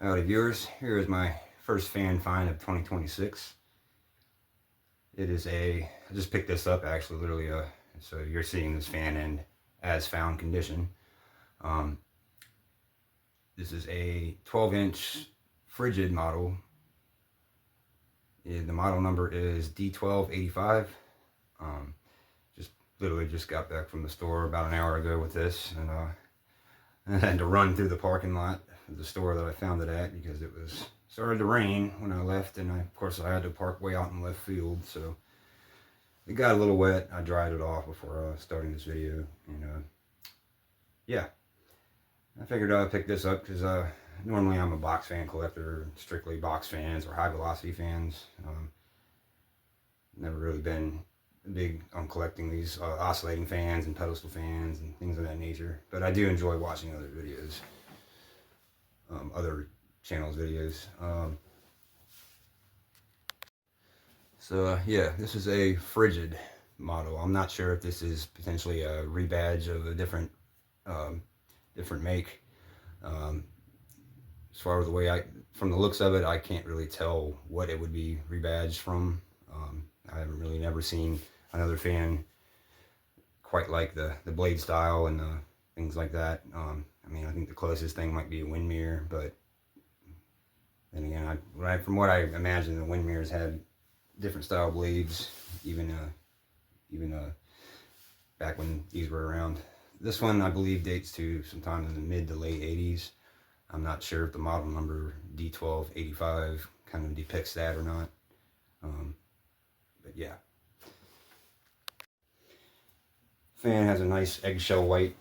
Howdy viewers, here is my first fan find of 2026. It is I just picked this up actually, literally, so you're seeing this fan in as found condition. This is a 12-inch FRIGID model. The model number is D-12-85. Just got back from the store about an hour ago with this, and I had to run through the parking lot of the store that I found it at because it was started to rain when I left, and of course I had to park way out in left field, so it got a little wet. I dried it off before starting this video, and yeah, I figured I'd pick this up because normally I'm a box fan collector, strictly box fans or high velocity fans. Never really been big on collecting these oscillating fans and pedestal fans and things of that nature, but I do enjoy watching other videos, other channels videos. Yeah, this is a FRIGID model. I'm not sure if this is potentially a rebadge of a different make. As far as the way from the looks of it, I can't really tell what it would be rebadged from. I haven't really never seen another fan quite like the blade style and things like that. I mean, I think the closest thing might be a wind mirror, but then again, from what I imagine, the wind mirrors had different style blades, even back when these were around. This one, I believe, dates to sometime in the mid to late 80s. I'm not sure if the model number D-12-85 kind of depicts that or not. But yeah. Fan has a nice eggshell white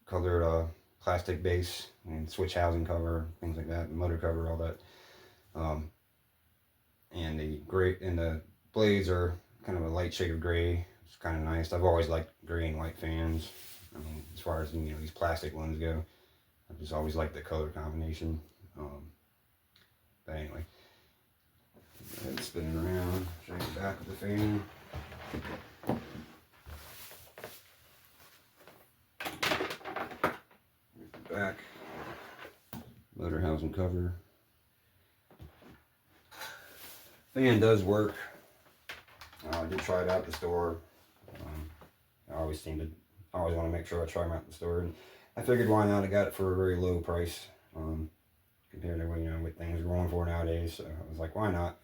colored plastic base and switch housing cover, things like that, the motor cover, all that. And the blades are kind of a light shade of gray. It's kind of nice. I've always liked gray and white fans. I mean, as far as these plastic ones go, I've just always liked the color combination. But anyway, go ahead and spin it around, show you the back of the fan. Here's the back, motor housing cover. Fan does work. I did try it out at the store. I always want to make sure I try them out at the store, and I figured why not. I got it for a very low price compared to what things are going for nowadays. So I was like, why not?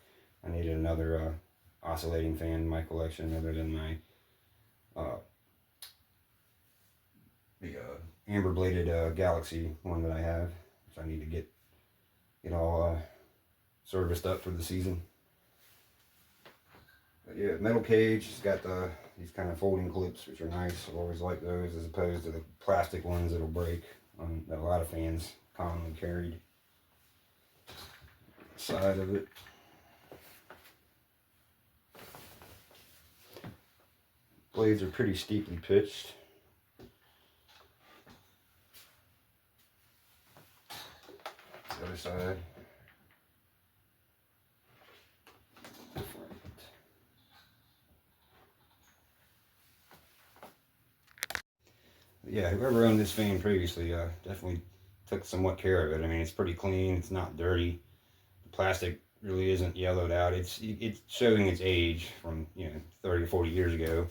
I needed another oscillating fan in my collection other than my amber bladed Galaxy one that I have, which I need to get all serviced up for the season. But yeah, metal cage. It's got these kind of folding clips, which are nice. I've always liked those as opposed to the plastic ones that'll break, that a lot of fans commonly carried. Side of it. Blades are pretty steeply pitched. The other side. Yeah, whoever owned this fan previously definitely took somewhat care of it. I mean, it's pretty clean. It's not dirty. The plastic really isn't yellowed out. It's showing its age from 30 to 40 years ago.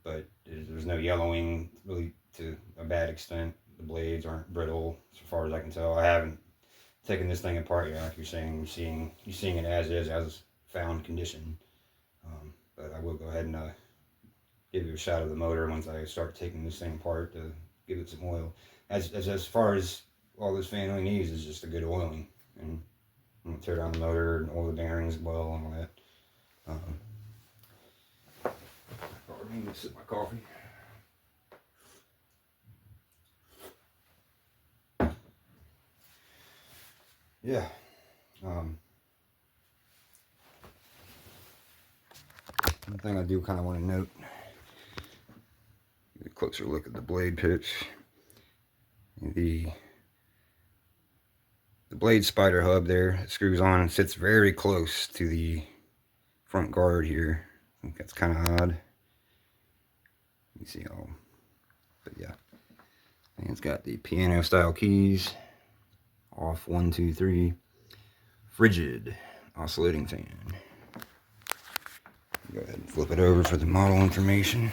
But there's no yellowing really to a bad extent. The blades aren't brittle, as far as I can tell. I haven't taken this thing apart yet. Like you're saying, you're seeing it as is, as found condition. But I will go ahead and give you a shot of the motor once I start taking this thing apart to give it some oil. As far as all this fan really needs is just a good oiling, and I'm gonna tear down the motor and oil the bearings as well and all that. Pardon me, let's sip my coffee. Yeah. One thing I do kind of want to note. Get a closer look at the blade pitch. The blade spider hub there, it screws on and sits very close to the front guard here. I think that's kind of odd. You see how, but yeah. And it's got the piano style keys, off 1, 2, 3. Frigid oscillating fan. Go ahead and flip it over for the model information.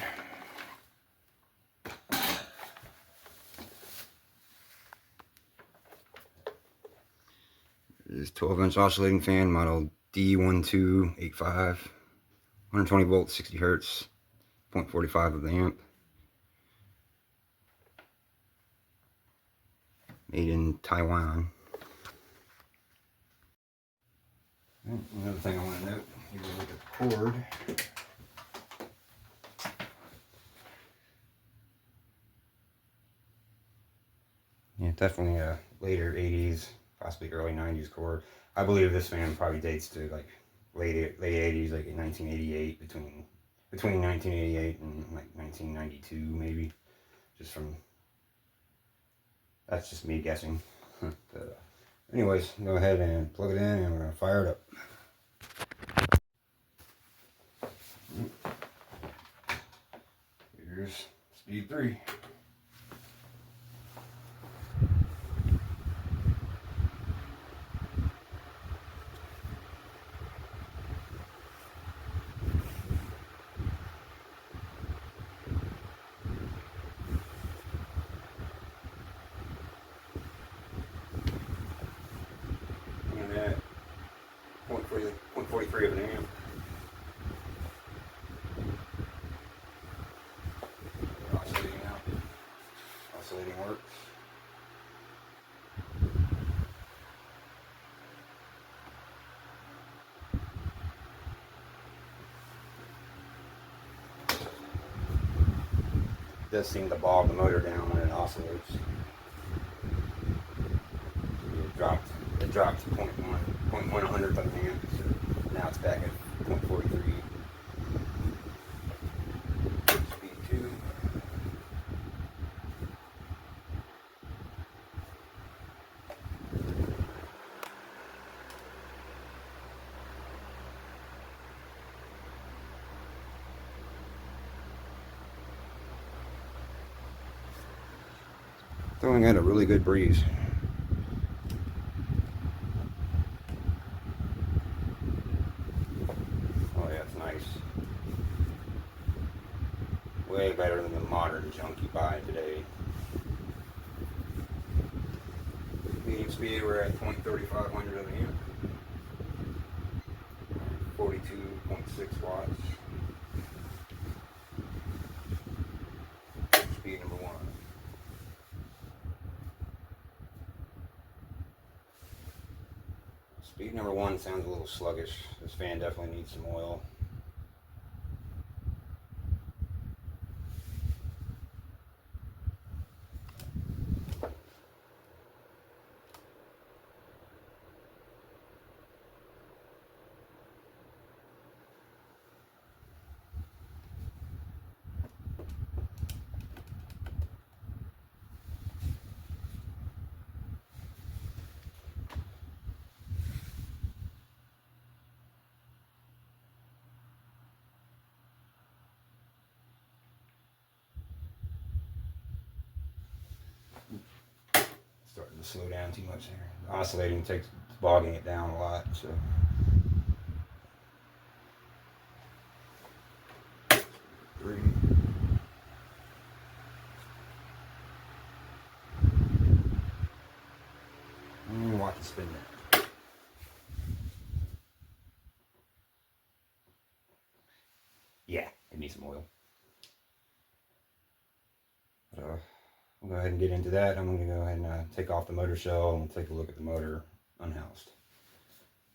This 12-inch oscillating fan, model D-12-85, 120 volts, 60 hertz, 0.45 of the amp. Made in Taiwan. Another thing I want to note, you can look at the cord. Yeah, definitely a later 80s, possibly early 90s cord. I believe this fan probably dates to like late 80s, like in 1988, between 1988 and like 1992 maybe. Just from, that's just me guessing. But, anyways, go ahead and plug it in and we're going to fire it up. Here's speed 3. And that 0.43 of an amp. Oscillating out. Oscillating works. It does seem to bog the motor down when it oscillates. It dropped to 0.1 hundredth of an amp, so now it's back at 0.43. Speed 2. Throwing out a really good breeze. Oh yeah, it's nice. Way better than the modern junk you buy today. Medium speed, we're at 0.35 of an amp. 42.6 watts. Speed number 1. Speed number 1 sounds a little sluggish. This fan definitely needs some oil. Starting to slow down too much there. The oscillating takes bogging it down a lot, so. 3. And watch it spin there. Yeah, it needs some oil. But, we'll go ahead and get into that. I'm going to go ahead and take off the motor shell and take a look at the motor unhoused.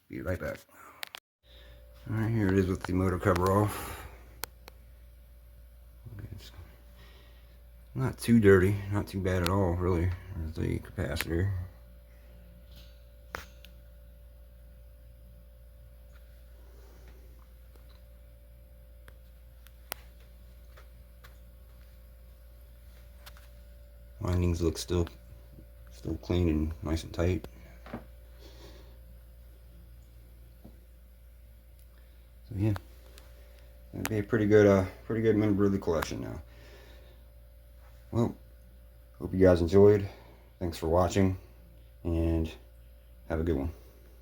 Be right back. Alright, here it is with the motor cover off. It's not too dirty, not too bad at all, really. There's the capacitor. Windings look still clean and nice and tight. So yeah, that'd be a pretty good member of the collection now. Well, hope you guys enjoyed. Thanks for watching. and have a good one.